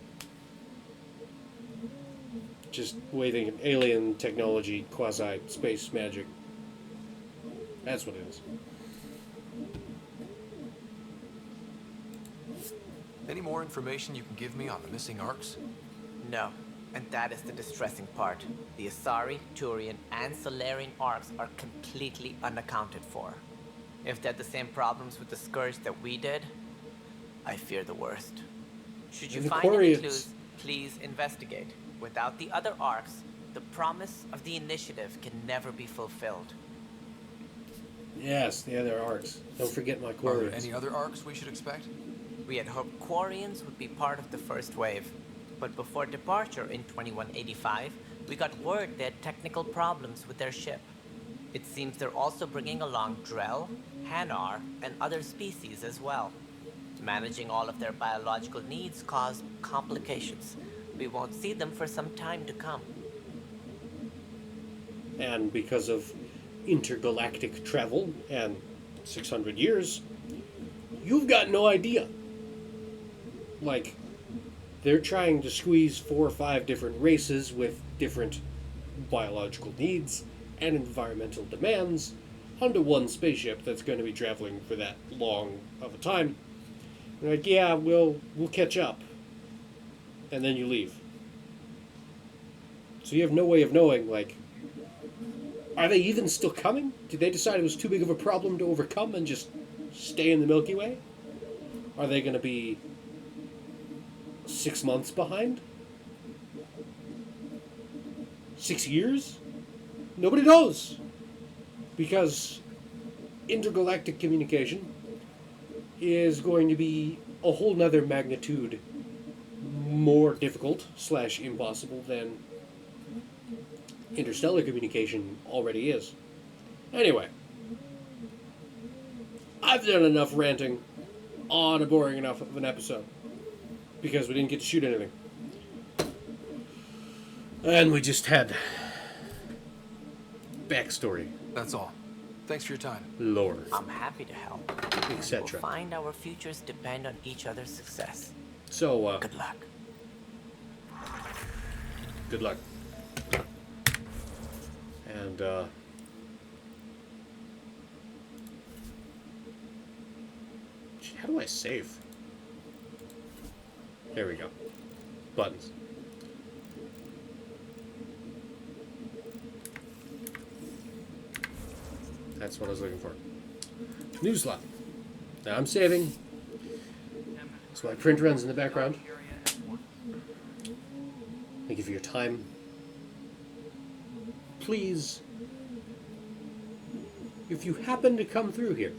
Just waving alien technology, quasi-space magic. That's what it is. Any more information you can give me on the missing arcs? No. And that is the distressing part. The Asari, Turian, and Solarian arcs are completely unaccounted for. If they had the same problems with the Scourge that we did, I fear the worst. Should you find any clues, please investigate. Without the other arcs, the promise of the initiative can never be fulfilled. Yes, the other arcs. Don't forget my Are Quarians. there any other arcs we should expect? We had hoped Quarians would be part of the first wave. But before departure in 2185, we got word they had technical problems with their ship. It seems they're also bringing along Drell, Hanar, and other species as well. Managing all of their biological needs caused complications. We won't see them for some time to come. And because of intergalactic travel and 600 years, you've got no idea. Like, they're trying to squeeze 4 or 5 different races with different biological needs and environmental demands onto one spaceship that's going to be traveling for that long of a time. You're like, yeah, we'll catch up. And then you leave. So you have no way of knowing, like, are they even still coming? Did they decide it was too big of a problem to overcome and just stay in the Milky Way? Are they going to be 6 months behind? 6 years? Nobody knows. Because intergalactic communication is going to be a whole nother magnitude more difficult / impossible than interstellar communication already is. Anyway, I've done enough ranting on a boring enough of an episode because we didn't get to shoot anything. And we just had backstory. That's all. Thanks for your time. Lore. I'm happy to help. Etc. We'll find our futures depend on each other's success. So, good luck. Good luck. And, how do I save? There we go. Buttons. That's what I was looking for. New slot. Now I'm saving. So my print runs in the background. Thank you for your time. Please, if you happen to come through here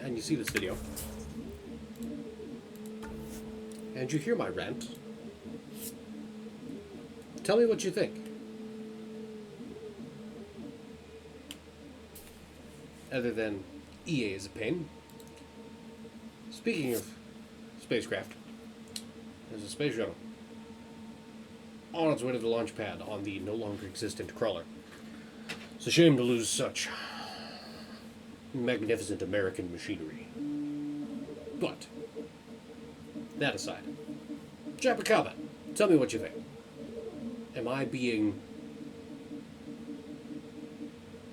and you see this video and you hear my rant, tell me what you think. Other than EA is a pain. Speaking of spacecraft, there's a space shuttle on its way to the launch pad on the no longer existent crawler. It's a shame to lose such magnificent American machinery. But, that aside, drop a comment. Tell me what you think. Am I being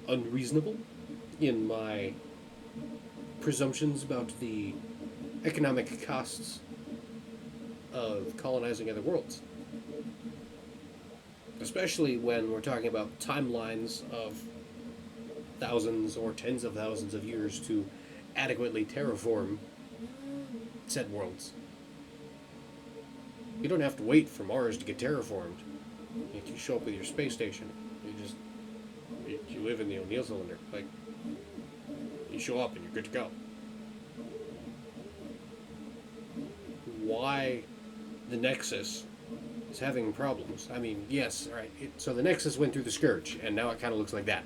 unreasonable in my presumptions about the economic costs of colonizing other worlds? Especially when we're talking about timelines of thousands or tens of thousands of years to adequately terraform said worlds. You don't have to wait for Mars to get terraformed. You show up with your space station. You live in the O'Neill cylinder. Like, you show up and you're good to go. Why the Nexus is having problems? I mean, yes, alright. So the Nexus went through the Scourge, and now it kind of looks like that.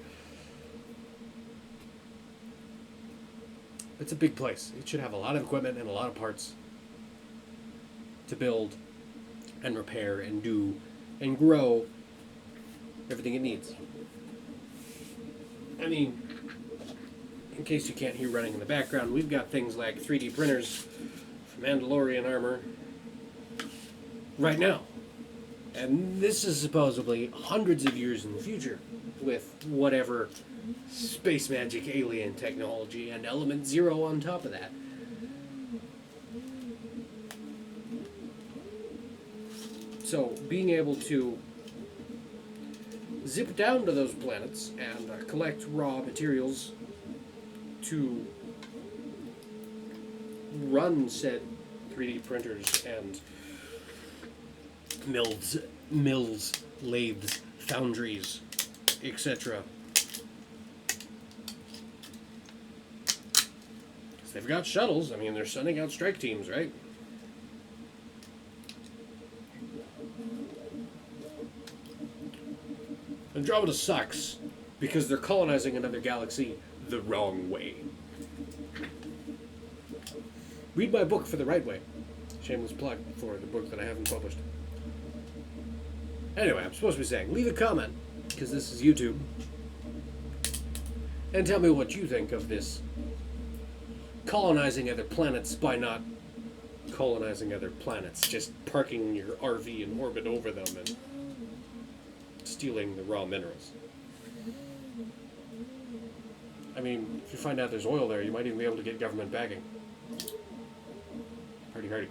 It's a big place. It should have a lot of equipment and a lot of parts to build and repair and do and grow everything it needs. I mean, in case you can't hear running in the background, we've got things like 3D printers for Mandalorian armor right now. And this is supposedly hundreds of years in the future, with whatever space magic alien technology and element zero on top of that. So, being able to zip down to those planets and collect raw materials to run said 3D printers and mills, lathes, foundries, etc. They've got shuttles. I mean, they're sending out strike teams, right? Andromeda sucks because they're colonizing another galaxy the wrong way. Read my book for the right way. Shameless plug for the book that I haven't published. Anyway, I'm supposed to be saying, leave a comment, because this is YouTube, and tell me what you think of this colonizing other planets by not colonizing other planets, just parking your RV in orbit over them and stealing the raw minerals. I mean, if you find out there's oil there, you might even be able to get government backing. Hardy, hardy.